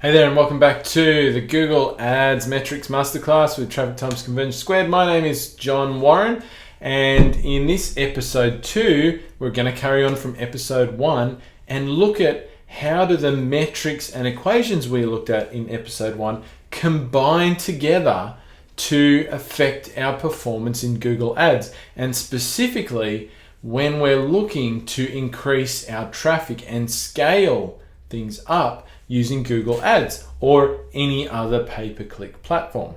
Hey there, and welcome back to the Google Ads Metrics Masterclass with Traffic Times Conversion Squared. My name is John Warren, and in this episode 2, we're going to carry on from episode 1 and look at how do the metrics and equations we looked at in episode 1 combine together to affect our performance in Google Ads, and specifically when we're looking to increase our traffic and scale things up using Google Ads or any other pay-per-click platform.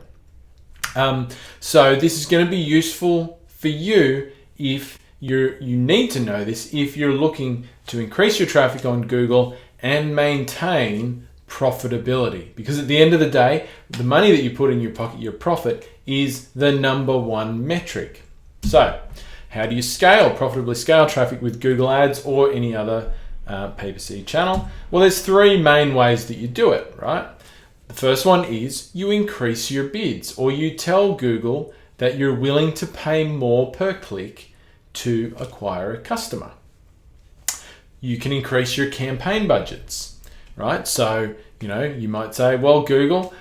So this is going to be useful for you if you need to know this if you're looking to increase your traffic on Google and maintain profitability. Because at the end of the day, the money that you put in your pocket, your profit, is the number one metric. So how do you profitably scale traffic with Google Ads or any other pay-per-click channel? Well, there's 3 main ways that you do it, right? The first one is you increase your bids, or you tell Google that you're willing to pay more per click to acquire a customer. You can increase your campaign budgets, right? So, you might say, well, Google,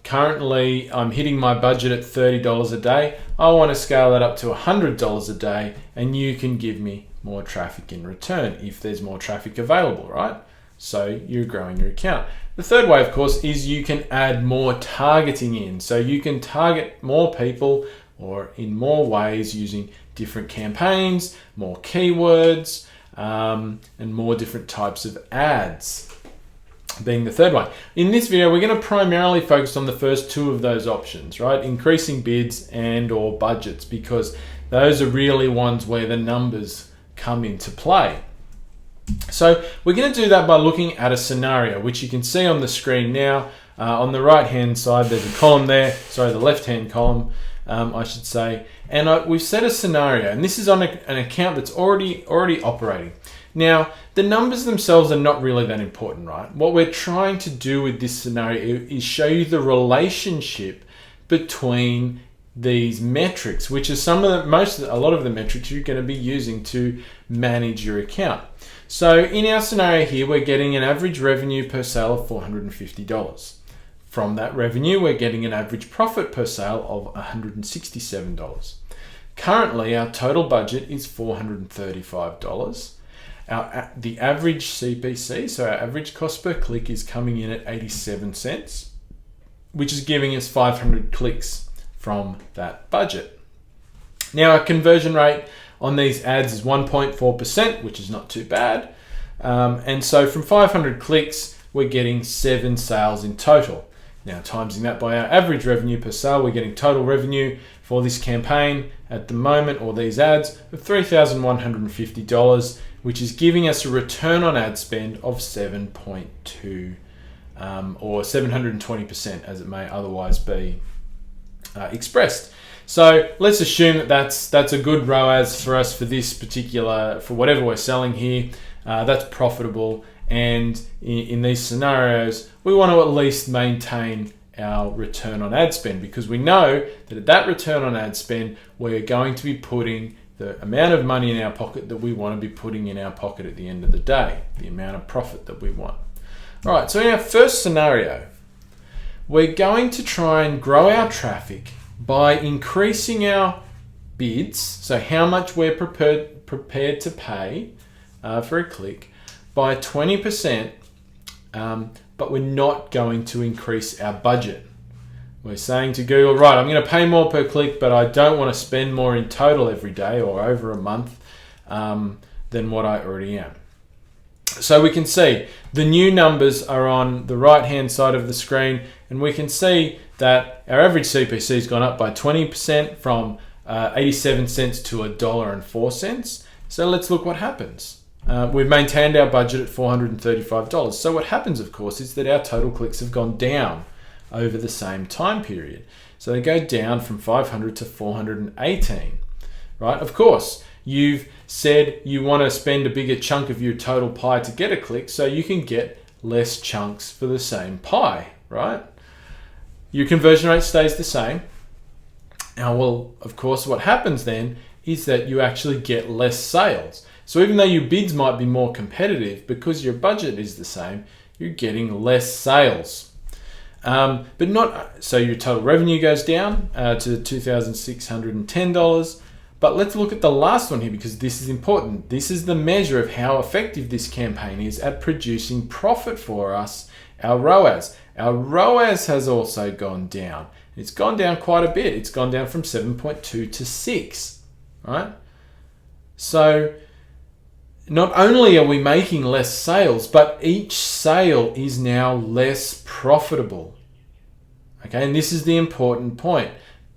currently I'm hitting my budget at $30 a day. I want to scale that up to $100 a day, and you can give me more traffic in return if there's more traffic available, right? So you're growing your account. The third way, of course, is you can add more targeting in. So you can target more people or in more ways using different campaigns, more keywords, and more different types of ads, being the third one. In this video, we're going to primarily focus on the first 2 of those options, right? Increasing bids and or budgets, because those are really ones where the numbers come into play. So we're going to do that by looking at a scenario, which you can see on the screen now. On the right hand side, there's a column there, the left hand column, I should say. And we've set a scenario, and this is on an account that's already operating. Now, the numbers themselves are not really that important, right? What we're trying to do with this scenario is show you the relationship between these metrics, which is a lot of the metrics you're going to be using to manage your account. So in our scenario here, we're getting an average revenue per sale of $450. From that revenue, we're getting an average profit per sale of $167. Currently, our total budget is $435. The average CPC, so our average cost per click, is coming in at 87 cents, which is giving us 500 clicks from that budget. Now, our conversion rate on these ads is 1.4%, which is not too bad. And so from 500 clicks, we're getting 7 sales in total. Now, timesing that by our average revenue per sale, we're getting total revenue for this campaign at the moment, or these ads, of $3,150, which is giving us a return on ad spend of 7.2 or 720%, as it may otherwise be expressed. So let's assume that that's a good ROAS for us for this particular, for whatever we're selling here. That's profitable, and in these scenarios, we want to at least maintain our return on ad spend, because we know that at that return on ad spend, we're going to be putting the amount of money in our pocket that we want to be putting in our pocket at the end of the day, the amount of profit that we want. All right, so in our first scenario, we're going to try and grow our traffic by increasing our bids, so how much we're prepared to pay for a click, by 20%, but we're not going to increase our budget. We're saying to Google, right, I'm going to pay more per click, but I don't want to spend more in total every day or over a month than what I already am. So we can see the new numbers are on the right-hand side of the screen, and we can see that our average CPC has gone up by 20% from 87 cents to $1.04. So let's look what happens. We've maintained our budget at $435. So what happens, of course, is that our total clicks have gone down over the same time period. So they go down from 500 to 418, right? Of course, you've said you want to spend a bigger chunk of your total pie to get a click, so you can get less chunks for the same pie, right? Your conversion rate stays the same. Now, well, of course, what happens then is that you actually get less sales. So even though your bids might be more competitive, because your budget is the same, you're getting less sales. But not so your total revenue goes down to $2,610. But let's look at the last one here, because this is important. This is the measure of how effective this campaign is at producing profit for us, our ROAS. Our ROAS has also gone down. It's gone down quite a bit. It's gone down from 7.2 to 6, right? So not only are we making less sales, but each sale is now less profitable. Okay, and this is the important point.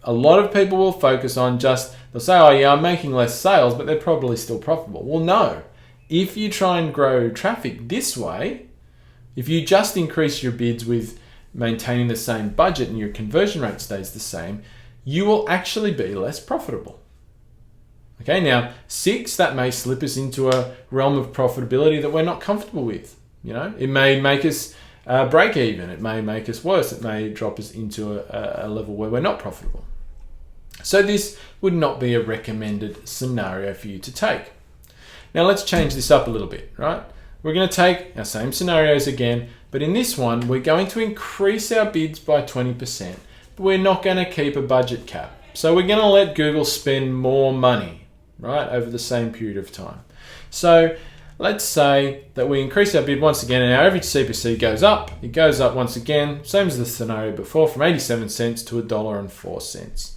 A lot of people will focus on they'll say, oh yeah, I'm making less sales, but they're probably still profitable. Well, no. If you try and grow traffic this way, if you just increase your bids with maintaining the same budget and your conversion rate stays the same, you will actually be less profitable. Okay, now 6, that may slip us into a realm of profitability that we're not comfortable with. It may make us break even. It may make us worse. It may drop us into a level where we're not profitable. So this would not be a recommended scenario for you to take. Now let's change this up a little bit, right? We're going to take our same scenarios again, but in this one, we're going to increase our bids by 20%, but we're not going to keep a budget cap. So we're going to let Google spend more money, right, over the same period of time. So let's say that we increase our bid once again and our average CPC goes up. It goes up once again, same as the scenario before, from 87 cents to $1.04.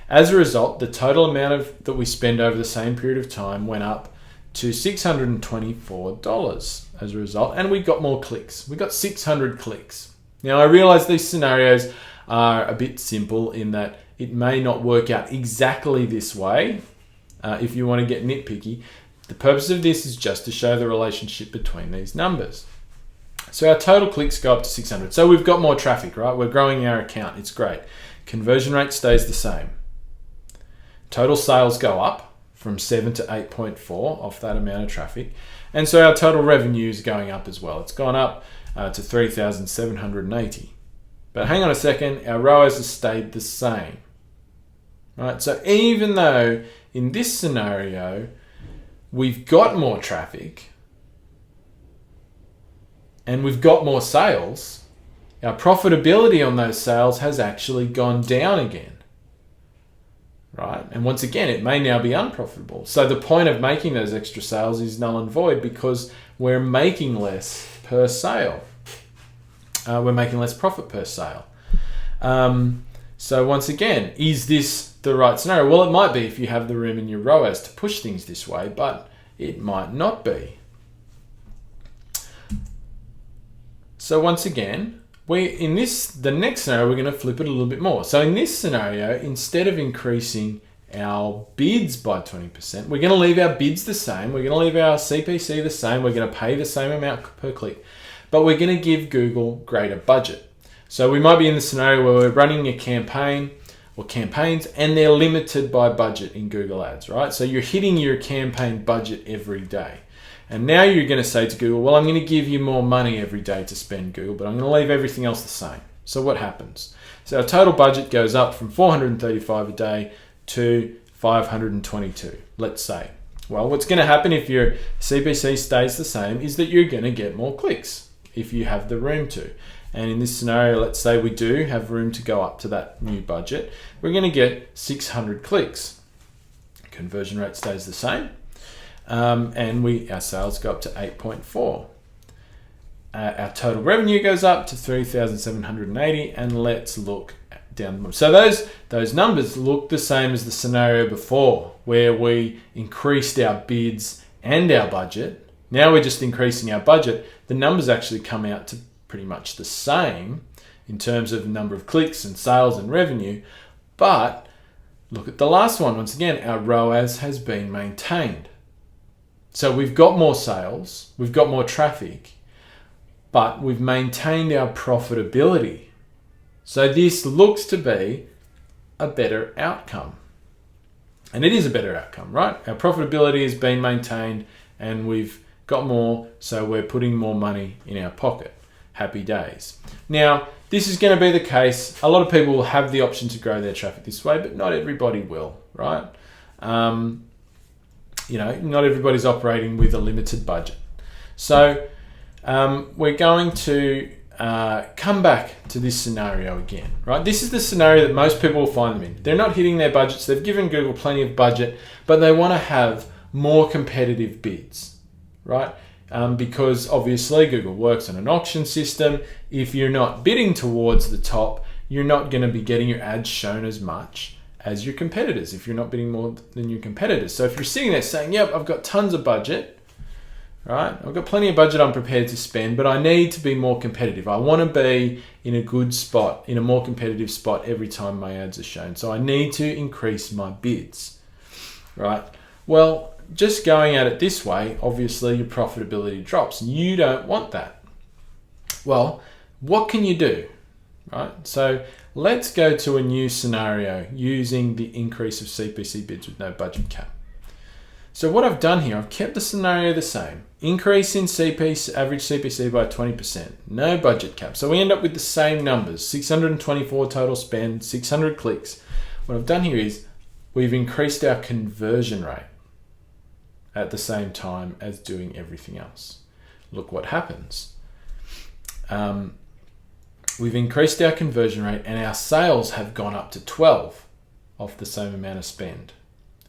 As a result, the total amount that we spend over the same period of time went up to $624 as a result, and we got more clicks. We got 600 clicks. Now, I realize these scenarios are a bit simple in that it may not work out exactly this way if you want to get nitpicky. The purpose of this is just to show the relationship between these numbers. So our total clicks go up to 600. So we've got more traffic, right? We're growing our account. It's great. Conversion rate stays the same. Total sales go up from 7 to 8.4 off that amount of traffic. And so our total revenue is going up as well. It's gone up to 3,780. But hang on a second, our ROAS has stayed the same. Right? So even though in this scenario, we've got more traffic and we've got more sales, our profitability on those sales has actually gone down again. Right? And once again, it may now be unprofitable. So the point of making those extra sales is null and void because we're making less per sale. We're making less profit per sale. So once again, is this the right scenario? Well, it might be if you have the room in your ROAS to push things this way, but it might not be. So once again, the next scenario, we're going to flip it a little bit more. So in this scenario, instead of increasing our bids by 20%, we're going to leave our bids the same. We're going to leave our CPC the same. We're going to pay the same amount per click, but we're going to give Google greater budget. So we might be in the scenario where we're running a campaign or campaigns and they're limited by budget in Google Ads, right? So you're hitting your campaign budget every day. And now you're going to say to Google, well, I'm going to give you more money every day to spend, Google, but I'm going to leave everything else the same. So what happens? So our total budget goes up from $435 a day to $522, let's say. Well, what's going to happen if your CPC stays the same is that you're going to get more clicks if you have the room to. And in this scenario, let's say we do have room to go up to that new budget. We're going to get 600 clicks. Conversion rate stays the same. And our sales go up to 8.4. Our total revenue goes up to 3,780, and let's look down. So those numbers look the same as the scenario before, where we increased our bids and our budget. Now we're just increasing our budget. The numbers actually come out to pretty much the same in terms of number of clicks and sales and revenue, but look at the last one. Once again, our ROAS has been maintained. So we've got more sales, we've got more traffic, but we've maintained our profitability. So this looks to be a better outcome. And it is a better outcome, right? Our profitability has been maintained and we've got more, so we're putting more money in our pocket. Happy days. Now, this is going to be the case. A lot of people will have the option to grow their traffic this way, but not everybody will, right? Not everybody's operating with a limited budget. So we're going to come back to this scenario again, right? This is the scenario that most people will find them in. They're not hitting their budgets. They've given Google plenty of budget, but they want to have more competitive bids, right? Because obviously Google works on an auction system. If you're not bidding towards the top, you're not going to be getting your ads shown as much as your competitors if you're not bidding more than your competitors. So if you're sitting there saying, yep, I've got tons of budget, right? I've got plenty of budget I'm prepared to spend, but I need to be more competitive. I want to be in a good spot, in a more competitive spot every time my ads are shown. So I need to increase my bids, right? Well, just going at it this way, obviously your profitability drops and you don't want that. Well, what can you do, right? So let's go to a new scenario using the increase of CPC bids with no budget cap. So what I've done here, I've kept the scenario the same. Increase in average CPC by 20%, no budget cap. So we end up with the same numbers, 624 total spend, 600 clicks. What I've done here is we've increased our conversion rate at the same time as doing everything else. Look what happens. We've increased our conversion rate and our sales have gone up to 12 off the same amount of spend.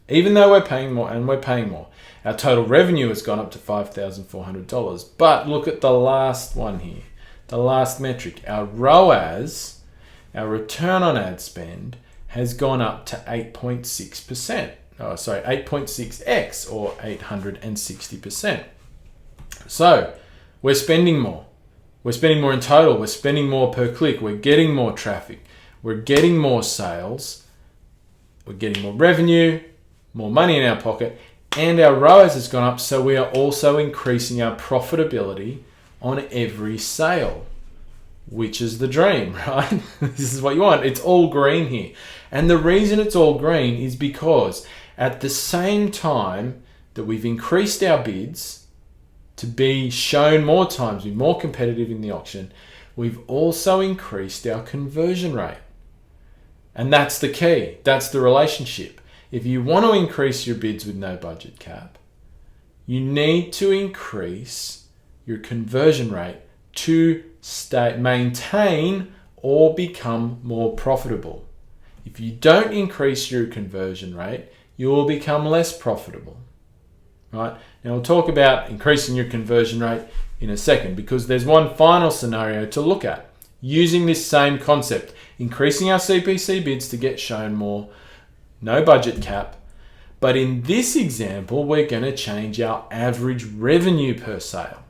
Even though we're paying more, and we're paying more. Our total revenue has gone up to $5,400. But look at the last one here, the last metric. Our ROAS, our return on ad spend, has gone up to 8.6%. 8.6x or 860%. So we're spending more. We're spending more in total. We're spending more per click. We're getting more traffic. We're getting more sales. We're getting more revenue, more money in our pocket, and our ROAS has gone up. So we are also increasing our profitability on every sale, which is the dream, right? This is what you want. It's all green here. And the reason it's all green is because at the same time that we've increased our bids to be shown more times, be more competitive in the auction, we've also increased our conversion rate. And that's the key. That's the relationship. If you want to increase your bids with no budget cap, you need to increase your conversion rate to maintain or become more profitable. If you don't increase your conversion rate, you will become less profitable, right? Now we'll talk about increasing your conversion rate in a second because there's one final scenario to look at using this same concept, increasing our CPC bids to get shown more, no budget cap. But in this example, we're going to change our average revenue per sale,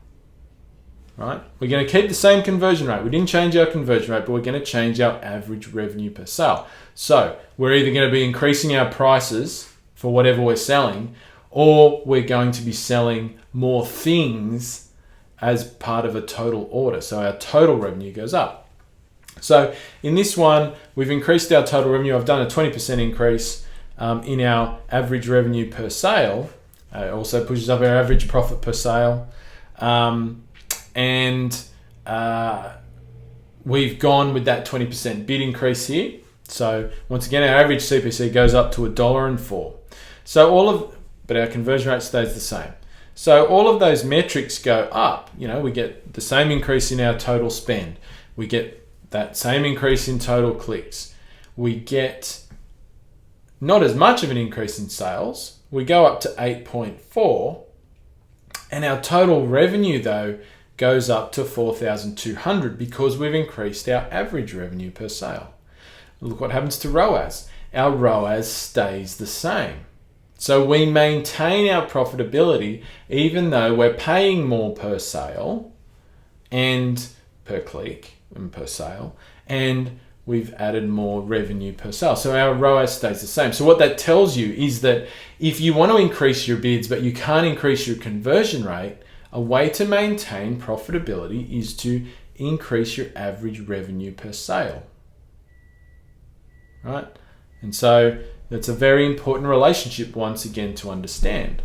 right? We're going to keep the same conversion rate. We didn't change our conversion rate, but we're going to change our average revenue per sale. So we're either going to be increasing our prices for whatever we're selling, or we're going to be selling more things as part of a total order. So our total revenue goes up. So in this one, we've increased our total revenue. I've done a 20% increase in our average revenue per sale. It also pushes up our average profit per sale. We've gone with that 20% bid increase here. So once again, our average CPC goes up to $1.04. So but our conversion rate stays the same. So all of those metrics go up. We get the same increase in our total spend. We get that same increase in total clicks. We get not as much of an increase in sales. We go up to 8.4, and our total revenue though goes up to $4,200 because we've increased our average revenue per sale. Look what happens to ROAS. Our ROAS stays the same. So we maintain our profitability even though we're paying more per sale and per click and per sale, and we've added more revenue per sale. So our ROAS stays the same. So what that tells you is that if you want to increase your bids but you can't increase your conversion rate, a way to maintain profitability is to increase your average revenue per sale, right? And so that's a very important relationship once again to understand.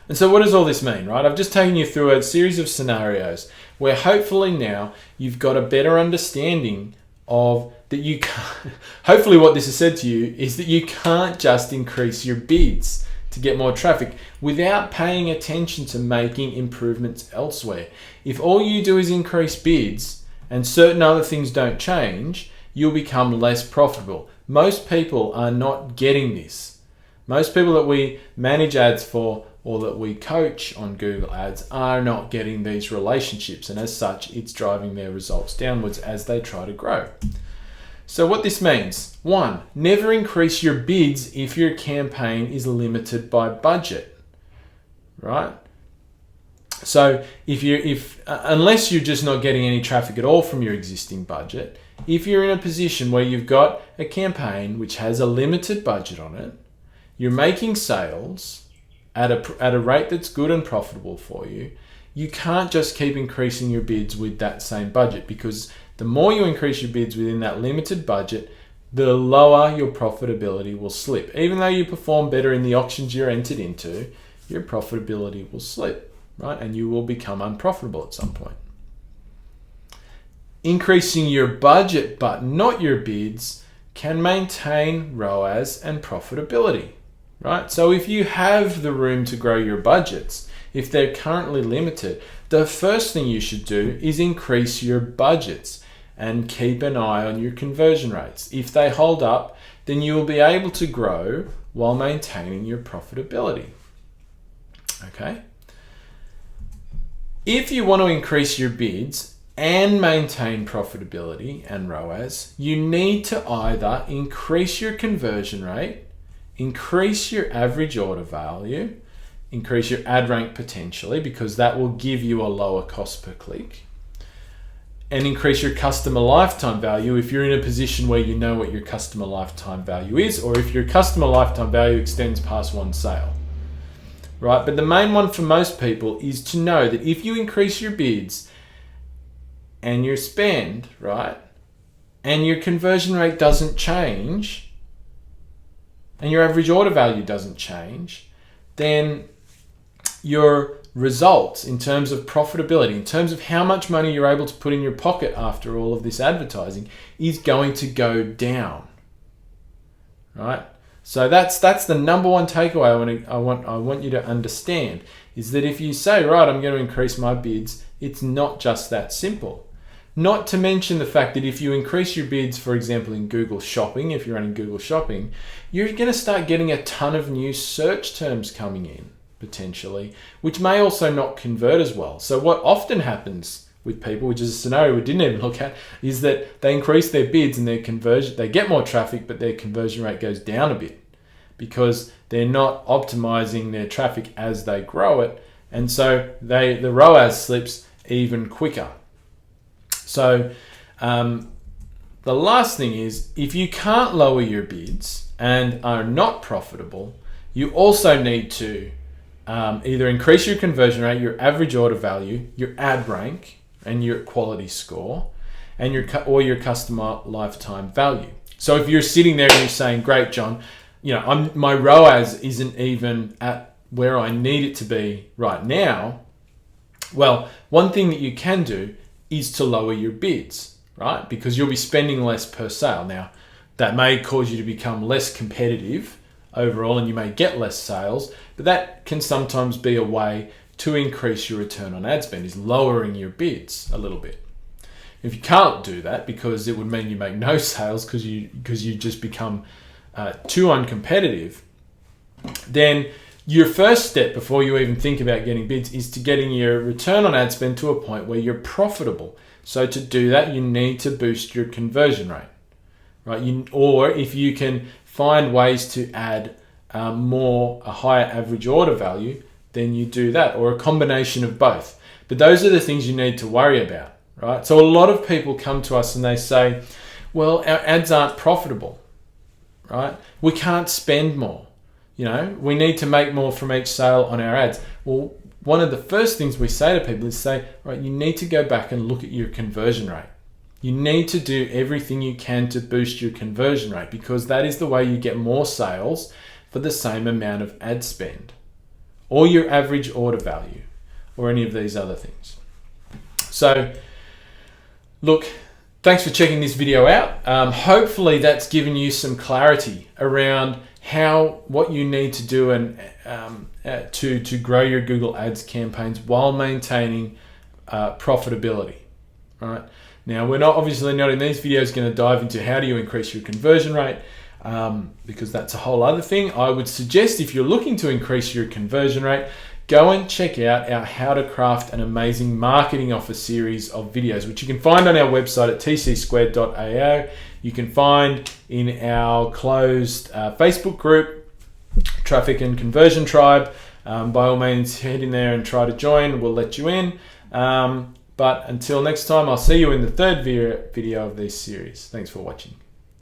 And so what does all this mean, right? I've just taken you through a series of scenarios where hopefully now you've got a better understanding of that you can't, hopefully what this has said to you is that you can't just increase your bids to get more traffic without paying attention to making improvements elsewhere. If all you do is increase bids and certain other things don't change, you'll become less profitable. Most people are not getting this. Most people that we manage ads for or that we coach on Google Ads are not getting these relationships, and as such, it's driving their results downwards as they try to grow. So what this means, 1, never increase your bids if your campaign is limited by budget, right? So unless you're just not getting any traffic at all from your existing budget, if you're in a position where you've got a campaign which has a limited budget on it, you're making sales at a rate that's good and profitable for you, you can't just keep increasing your bids with that same budget, because the more you increase your bids within that limited budget, the lower your profitability will slip. Even though you perform better in the auctions you're entered into, your profitability will slip, right? And you will become unprofitable at some point. Increasing your budget but not your bids can maintain ROAS and profitability, right? So if you have the room to grow your budgets, if they're currently limited, the first thing you should do is increase your budgets and keep an eye on your conversion rates. If they hold up, then you will be able to grow while maintaining your profitability. Okay? If you want to increase your bids and maintain profitability and ROAS, you need to either increase your conversion rate, increase your average order value, increase your ad rank potentially, because that will give you a lower cost per click, and increase your customer lifetime value if you're in a position where you know what your customer lifetime value is, or if your customer lifetime value extends past one sale, right? But the main one for most people is to know that if you increase your bids and your spend, right, and your conversion rate doesn't change, and your average order value doesn't change, then your results in terms of profitability, in terms of how much money you're able to put in your pocket after all of this advertising, is going to go down, right? So that's the number one takeaway I want you to understand, is that if you say, right, I'm going to increase my bids, it's not just that simple. Not to mention the fact that if you increase your bids, for example, in Google Shopping, if you're running Google Shopping, you're going to start getting a ton of new search terms coming in, potentially, which may also not convert as well. So what often happens with people, which is a scenario we didn't even look at, is that they increase their bids and their conversion, they get more traffic, but their conversion rate goes down a bit because they're not optimizing their traffic as they grow it. And so the ROAS slips even quicker. So the last thing is, if you can't lower your bids and are not profitable, you also need to either increase your conversion rate, your average order value, your ad rank, and your quality score, and your customer lifetime value. So if you're sitting there and you're saying, "Great, John, my ROAS isn't even at where I need it to be right now," well, one thing that you can do is to lower your bids, right? Because you'll be spending less per sale. Now, that may cause you to become less competitive overall, and you may get less sales, but that can sometimes be a way to increase your return on ad spend, is lowering your bids a little bit. If you can't do that, because it would mean you make no sales because you just become too uncompetitive, then your first step before you even think about getting bids is to getting your return on ad spend to a point where you're profitable. So to do that, you need to boost your conversion rate, right? Or if you can find ways to add a higher average order value, then you do that, or a combination of both. But those are the things you need to worry about, right? So a lot of people come to us and they say, well, our ads aren't profitable, right? We can't spend more. We need to make more from each sale on our ads. Well, one of the first things we say to people is say, right, you need to go back and look at your conversion rate. You need to do everything you can to boost your conversion rate, because that is the way you get more sales for the same amount of ad spend, or your average order value, or any of these other things. So, look, thanks for checking this video out. Hopefully that's given you some clarity around what you need to do and to grow your Google Ads campaigns while maintaining profitability. All right. Now, we're obviously not in these videos going to dive into how do you increase your conversion rate, because that's a whole other thing. I would suggest if you're looking to increase your conversion rate, go and check out our How to Craft an Amazing Marketing Offer series of videos, which you can find on our website at tcsquared.ao. You can find in our closed Facebook group, Traffic and Conversion Tribe. By all means, head in there and try to join. We'll let you in. But until next time, I'll see you in the third video of this series. Thanks for watching.